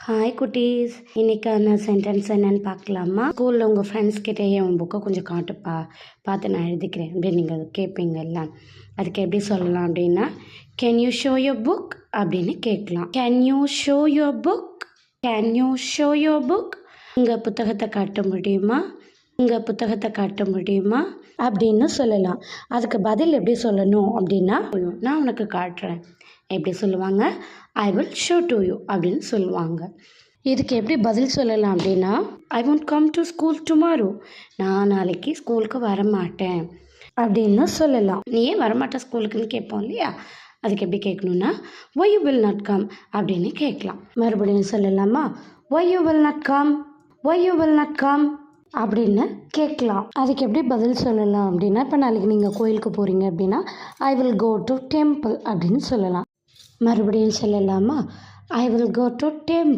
Hi குட்டீஸ், இன்னைக்கான sentence என்னன்னு பார்க்கலாமா? ஸ்கூலில் உங்கள் ஃப்ரெண்ட்ஸ் கிட்டேயே உன் புக்கை கொஞ்சம் காட்டுப்பா, பார்த்து நான் எழுதிக்கிறேன் அப்படின்னு நீங்கள் கேட்பீங்கல்ல. அதுக்கு எப்படி சொல்லலாம் அப்படின்னா, can you show your book அப்படின்னு கேட்கலாம். Can you show your book, can you show your book. உங்கள் புத்தகத்தை காட்ட முடியுமா, உங்கள் புத்தகத்தை காட்ட முடியுமா அப்படின்னு சொல்லலாம். அதுக்கு பதில் எப்படி சொல்லணும் அப்படின்னா, நான் உனக்கு காட்டுறேன். எப்படி சொல்லுவாங்க? I will show to you அப்படின்னு சொல்லுவாங்க. இதுக்கு எப்படி பதில் சொல்லலாம் அப்படின்னா, I won't come to school tomorrow, நான் நாளைக்கு ஸ்கூலுக்கு வரமாட்டேன் அப்படின்னு சொல்லலாம். நீ ஏன் வரமாட்டேன் ஸ்கூலுக்குன்னு கேட்போம் இல்லையா? அதுக்கு எப்படி கேட்கணுன்னா, why you will not come அப்படின்னு கேட்கலாம். மறுபடியும் சொல்லலாமா? Why you will not come, why you will not come அப்படின்னு கேட்கலாம். அதுக்கு எப்படி பதில் சொல்லலாம் அப்படின்னா, இப்போ நாளைக்கு நீங்கள் கோயிலுக்கு போகிறீங்க அப்படின்னா, I will go to temple அப்படின்னு சொல்லலாம். மறுபடியும் சொல்லலாமா? I will go to temple.